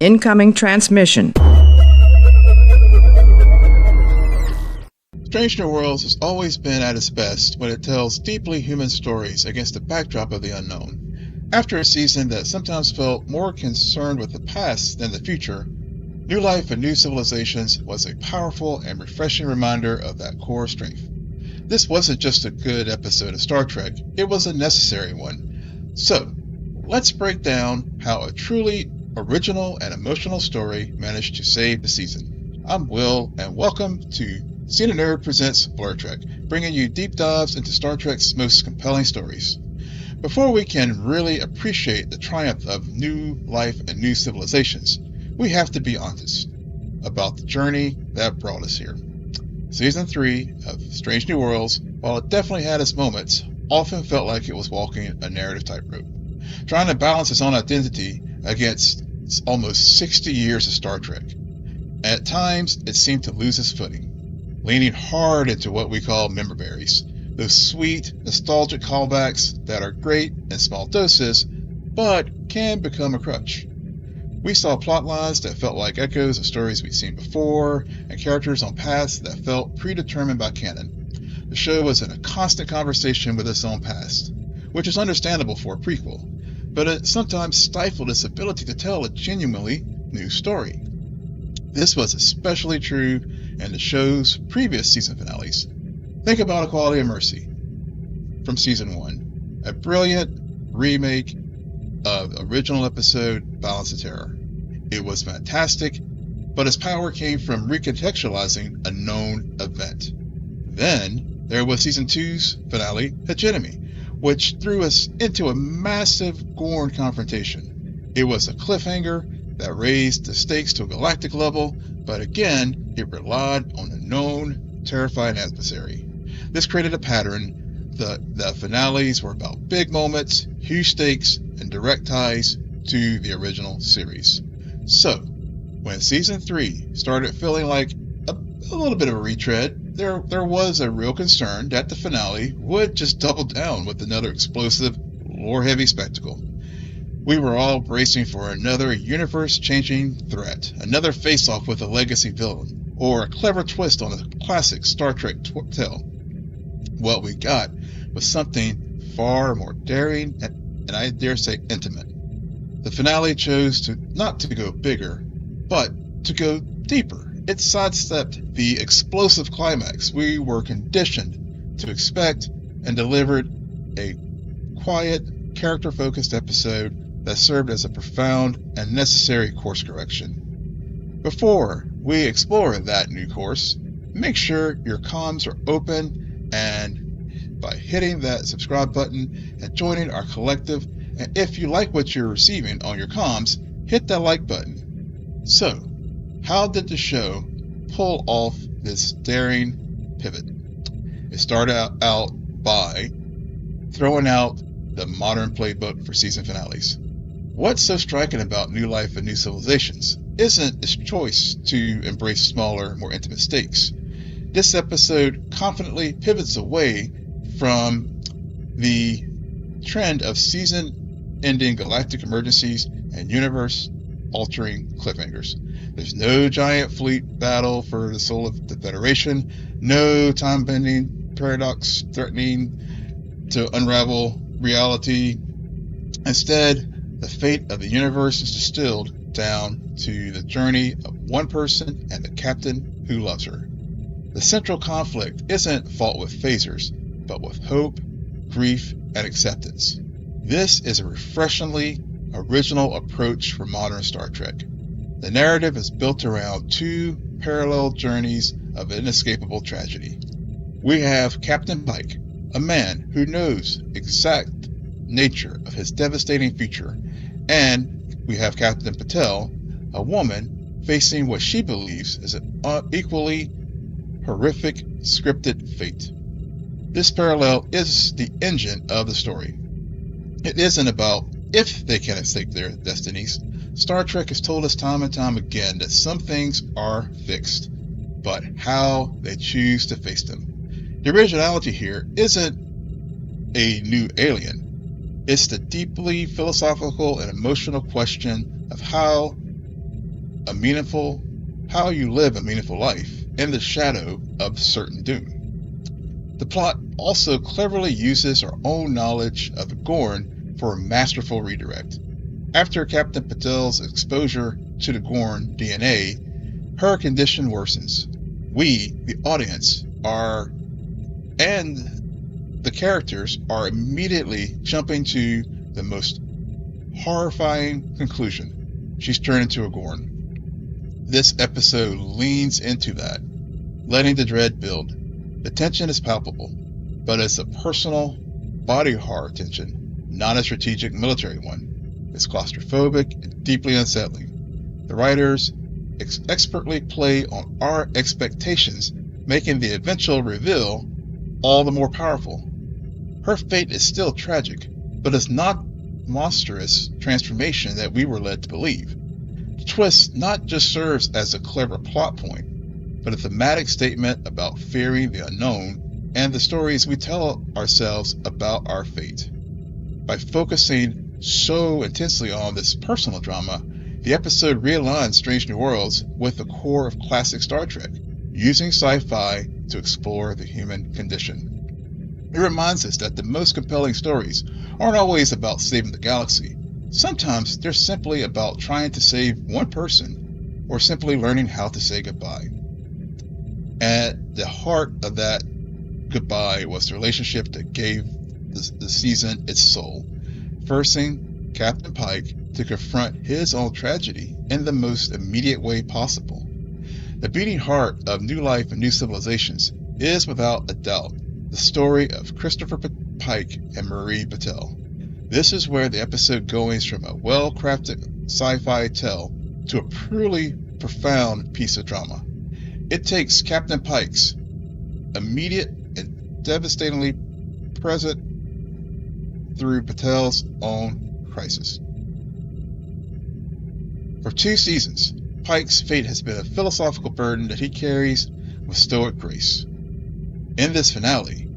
Incoming transmission. Strange New Worlds has always been at its best when it tells deeply human stories against the backdrop of the unknown. After a season that sometimes felt more concerned with the past than the future, New Life and New Civilizations was a powerful and refreshing reminder of that core strength. This wasn't just a good episode of Star Trek, it was a necessary one. So, let's break down how a truly original and emotional story managed to save the season. I'm Will, and welcome to Seen a Nerd Presents Blerd Trek, bringing you deep dives into Star Trek's most compelling stories. Before we can really appreciate the triumph of New Life and New Civilizations, we have to be honest about the journey that brought us here. Season 3 of Strange New Worlds, while it definitely had its moments, often felt like it was walking a narrative tightrope, trying to balance its own identity against almost 60 years of Star Trek. At times, it seemed to lose its footing, leaning hard into what we call member berries, those sweet, nostalgic callbacks that are great in small doses, but can become a crutch. We saw plot lines that felt like echoes of stories we'd seen before, and characters on paths that felt predetermined by canon. The show was in a constant conversation with its own past, which is understandable for a prequel, but it sometimes stifled its ability to tell a genuinely new story. This was especially true in the show's previous season finales. Think about Equality and Mercy from Season 1, a brilliant remake of the original episode Balance of Terror. It was fantastic, but its power came from recontextualizing a known event. Then there was Season 2's finale, Hegemony, which threw us into a massive Gorn confrontation. It was a cliffhanger that raised the stakes to a galactic level, but again, it relied on a known, terrifying adversary. This created a pattern. The finales were about big moments, huge stakes, and direct ties to the original series. So, when Season 3 started feeling like a little bit of a retread, there was a real concern that the finale would just double down with another explosive, lore-heavy spectacle. We were all bracing for another universe-changing threat, another face-off with a legacy villain, or a clever twist on a classic Star Trek tale. What we got was something far more daring and I dare say intimate. The finale chose not to go bigger, but to go deeper. It sidestepped the explosive climax we were conditioned to expect and delivered a quiet, character-focused episode that served as a profound and necessary course correction. Before we explore that new course, make sure your comms are open and by hitting that subscribe button and joining our collective. And if you like what you're receiving on your comms, hit that like button. So, how did the show pull off this daring pivot? It started out by throwing out the modern playbook for season finales. What's so striking about New Life and New Civilizations isn't its choice to embrace smaller, more intimate stakes. This episode confidently pivots away from the trend of season-ending galactic emergencies and universe-altering cliffhangers. There's no giant fleet battle for the soul of the Federation, no time-bending paradox threatening to unravel reality. Instead, the fate of the universe is distilled down to the journey of one person and the captain who loves her. The central conflict isn't fought with phasers, but with hope, grief, and acceptance. This is a refreshingly original approach for modern Star Trek. The narrative is built around two parallel journeys of inescapable tragedy. We have Captain Pike, a man who knows exact nature of his devastating future, and we have Captain Batel, a woman facing what she believes is an equally horrific scripted fate. This parallel is the engine of the story. It isn't about if they can escape their destinies. Star Trek has told us time and time again that some things are fixed, but how they choose to face them. The originality here isn't a new alien. It's the deeply philosophical and emotional question of how how you live a meaningful life in the shadow of certain doom. The plot also cleverly uses our own knowledge of the Gorn for a masterful redirect. After Captain Patel's exposure to the Gorn DNA, her condition worsens. We, the audience, and the characters are immediately jumping to the most horrifying conclusion. She's turned into a Gorn. This episode leans into that, letting the dread build. The tension is palpable, but it's a personal, body horror tension, not a strategic military one. It's claustrophobic and deeply unsettling. The writers expertly play on our expectations, making the eventual reveal all the more powerful. Her fate is still tragic, but it's not monstrous transformation that we were led to believe. The twist not just serves as a clever plot point, but a thematic statement about fearing the unknown and the stories we tell ourselves about our fate. By focusing so intensely on this personal drama, the episode realigns Strange New Worlds with the core of classic Star Trek, using sci-fi to explore the human condition. It reminds us that the most compelling stories aren't always about saving the galaxy. Sometimes they're simply about trying to save one person, or simply learning how to say goodbye. At the heart of that goodbye was the relationship that gave the season its soul, forcing Captain Pike to confront his own tragedy in the most immediate way possible. The beating heart of New Life and New Civilizations is without a doubt the story of Christopher Pike and Marie Batel. This is where the episode goes from a well-crafted sci-fi tale to a truly profound piece of drama. It takes Captain Pike's immediate and devastatingly present through Batel's own crisis. For 2 seasons, Pike's fate has been a philosophical burden that he carries with stoic grace. In this finale,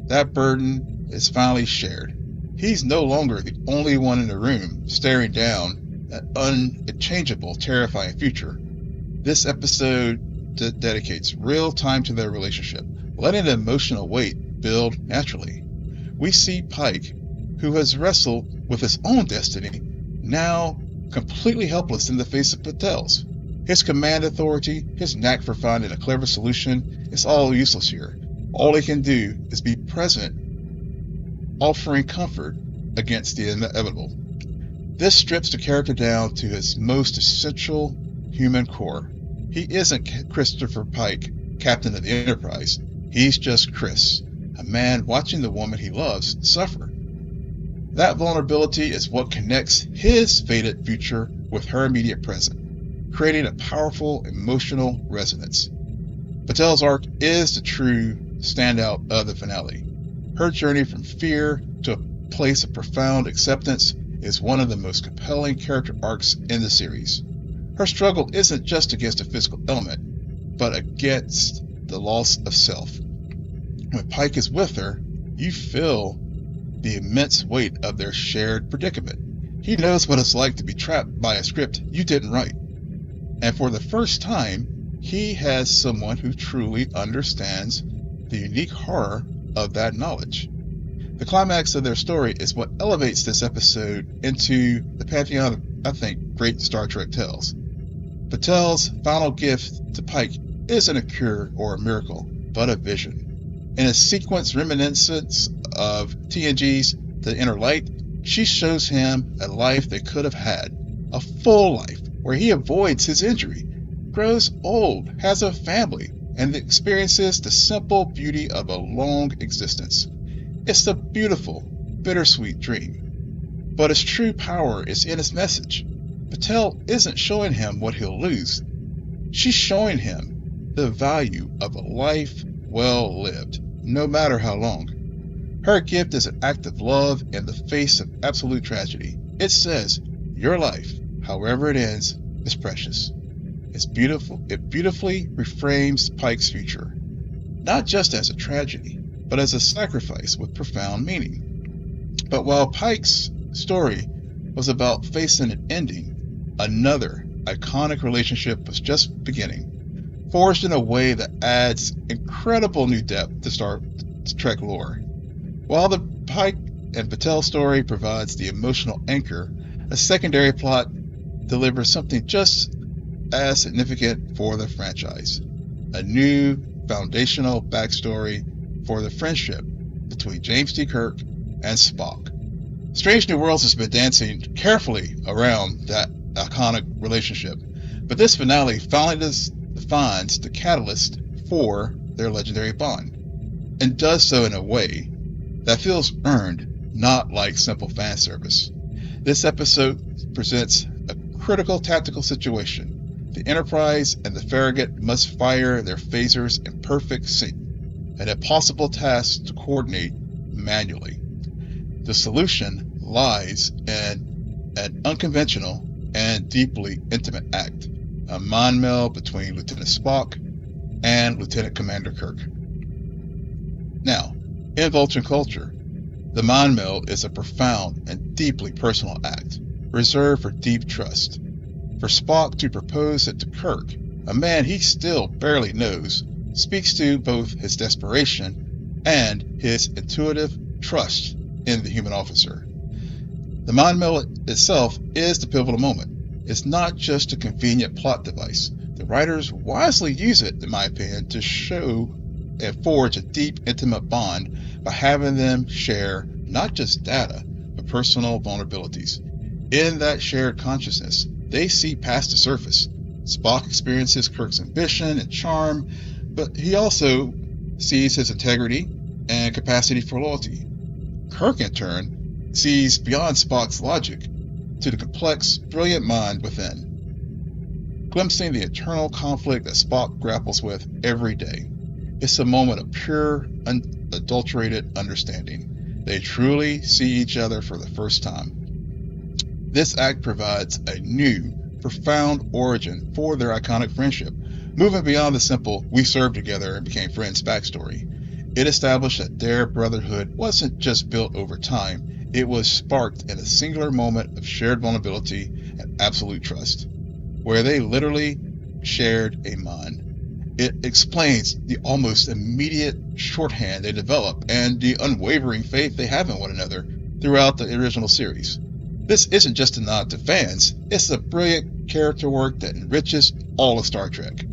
that burden is finally shared. He's no longer the only one in the room staring down an unchangeable, terrifying future. This episode dedicates real time to their relationship, letting the emotional weight build naturally. We see Pike, who has wrestled with his own destiny, now completely helpless in the face of Patel's. His command authority, his knack for finding a clever solution, is all useless here. All he can do is be present, offering comfort against the inevitable. This strips the character down to his most essential human core. He isn't Christopher Pike, captain of the Enterprise. He's just Chris, a man watching the woman he loves suffer. That vulnerability is what connects his fated future with her immediate present, creating a powerful emotional resonance. Batel's arc is the true standout of the finale. Her journey from fear to a place of profound acceptance is one of the most compelling character arcs in the series. Her struggle isn't just against a physical element, but against the loss of self. When Pike is with her, you feel the immense weight of their shared predicament. He knows what it's like to be trapped by a script you didn't write. And for the first time, he has someone who truly understands the unique horror of that knowledge. The climax of their story is what elevates this episode into the pantheon of, I think, great Star Trek tales. Batel's final gift to Pike isn't a cure or a miracle, but a vision. In a sequence reminiscent of TNG's The Inner Light, she shows him a life they could have had, a full life where he avoids his injury, grows old, has a family, and experiences the simple beauty of a long existence. It's a beautiful, bittersweet dream. But its true power is in its message. Batel isn't showing him what he'll lose. She's showing him the value of a life well lived, no matter how long. Her gift is an act of love in the face of absolute tragedy. It says, your life, however it ends, is precious. It's beautiful. It beautifully reframes Pike's future, not just as a tragedy, but as a sacrifice with profound meaning. But while Pike's story was about facing an ending, another, iconic relationship was just beginning, forged in a way that adds incredible new depth to Star Trek lore. While the Pike and Batel story provides the emotional anchor, a secondary plot delivers something just as significant for the franchise: a new foundational backstory for the friendship between James T. Kirk and Spock. Strange New Worlds has been dancing carefully around that iconic relationship, but this finale finally defines the catalyst for their legendary bond, and does so in a way that feels earned, not like simple fan service. This episode presents a critical tactical situation. The Enterprise and the Farragut must fire their phasers in perfect sync, an impossible task to coordinate manually. The solution lies in an unconventional and deeply intimate act, a mind meld between Lieutenant Spock and Lieutenant Commander Kirk. Now, in Vulcan culture, the mind meld is a profound and deeply personal act, reserved for deep trust. For Spock to propose it to Kirk, a man he still barely knows, speaks to both his desperation and his intuitive trust in the human officer. The mind meld itself is the pivotal moment. It's not just a convenient plot device. The writers wisely use it, in my opinion, to show and forge a deep, intimate bond by having them share not just data, but personal vulnerabilities. In that shared consciousness, they see past the surface. Spock experiences Kirk's ambition and charm, but he also sees his integrity and capacity for loyalty. Kirk, in turn, sees beyond Spock's logic to the complex, brilliant mind within, glimpsing the eternal conflict that Spock grapples with every day. It's a moment of pure, unadulterated understanding. They truly see each other for the first time. This act provides a new, profound origin for their iconic friendship, moving beyond the simple "we served together and became friends" backstory. It established that their brotherhood wasn't just built over time, it was sparked in a singular moment of shared vulnerability and absolute trust, where they literally shared a mind. It explains the almost immediate shorthand they develop and the unwavering faith they have in one another throughout the original series. This isn't just a nod to fans, it's a brilliant character work that enriches all of Star Trek.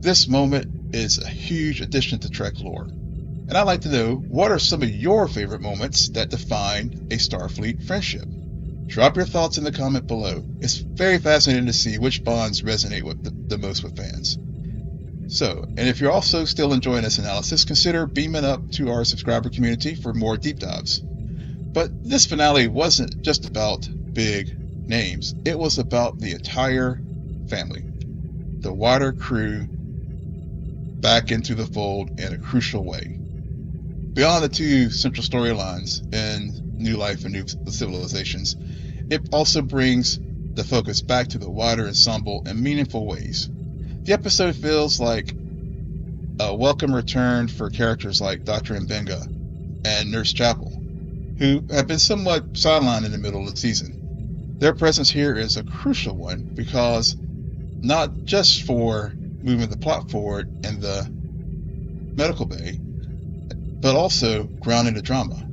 This moment is a huge addition to Trek lore, and I'd like to know, what are some of your favorite moments that define a Starfleet friendship? Drop your thoughts in the comment below. It's very fascinating to see which bonds resonate with the most with fans. So, and if you're also still enjoying this analysis, consider beaming up to our subscriber community for more deep dives. But this finale wasn't just about big names. It was about the entire family. The wider crew back into the fold in a crucial way. Beyond the two central storylines in New Life and New Civilizations, it also brings the focus back to the wider ensemble in meaningful ways. The episode feels like a welcome return for characters like Dr. Mbenga and Nurse Chapel, who have been somewhat sidelined in the middle of the season. Their presence here is a crucial one because not just for moving the plot forward in the medical bay, but also grounding the drama.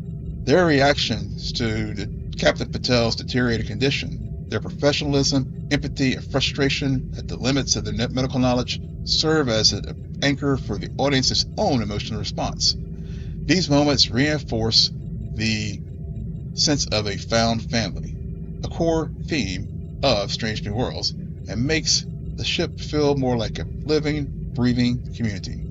Their reactions to Captain Patel's deteriorated condition, their professionalism, empathy, and frustration at the limits of their medical knowledge serve as an anchor for the audience's own emotional response. These moments reinforce the sense of a found family, a core theme of Strange New Worlds, and makes the ship feel more like a living, breathing community.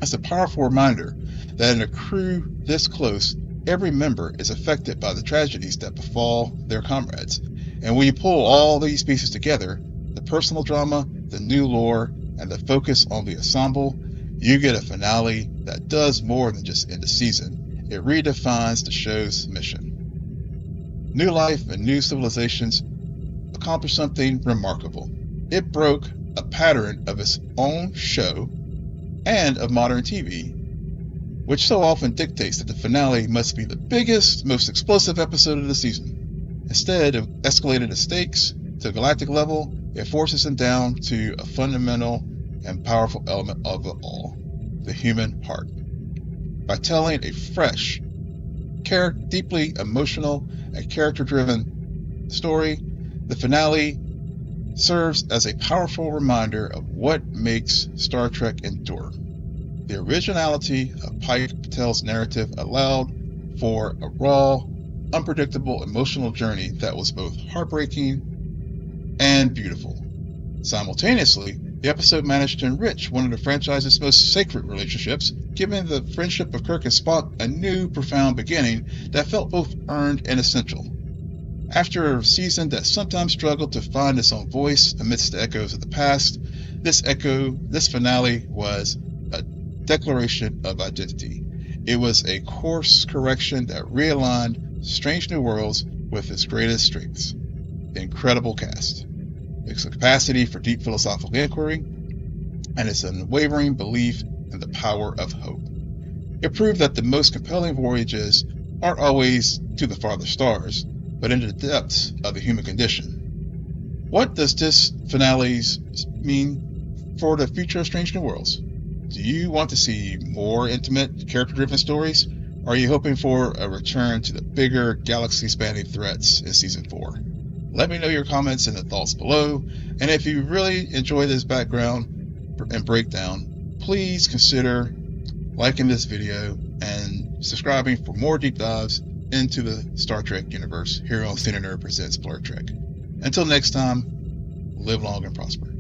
It's a powerful reminder that in a crew this close, every member is affected by the tragedies that befall their comrades. And when you pull all these pieces together, the personal drama, the new lore, and the focus on the ensemble, you get a finale that does more than just end the season. It redefines the show's mission. New Life and New Civilizations accomplished something remarkable. It broke a pattern of its own show and of modern TV, which so often dictates that the finale must be the biggest, most explosive episode of the season. Instead, it escalated the stakes to galactic level, it forces them down to a fundamental and powerful element of it all, the human heart. By telling a fresh, deeply emotional, and character-driven story, the finale serves as a powerful reminder of what makes Star Trek endure. The originality of Pike Batel's narrative allowed for a raw, unpredictable emotional journey that was both heartbreaking and beautiful. Simultaneously, the episode managed to enrich one of the franchise's most sacred relationships, giving the friendship of Kirk and Spock a new, profound beginning that felt both earned and essential. After a season that sometimes struggled to find its own voice amidst the echoes of the past, this finale was a declaration of identity. It was a course correction that realigned Strange New Worlds with its greatest strengths: the incredible cast, its capacity for deep philosophical inquiry, and its unwavering belief in the power of hope. It proved that the most compelling voyages aren't always to the farthest stars, but into the depths of the human condition. What does this finale mean for the future of Strange New Worlds? Do you want to see more intimate, character-driven stories? Or are you hoping for a return to the bigger, galaxy-spanning threats in Season 4? Let me know your comments and the thoughts below. And if you really enjoy this background and breakdown, please consider liking this video and subscribing for more deep dives into the Star Trek universe here on Cine Nerd Presents Blerd Trek. Until next time, live long and prosper.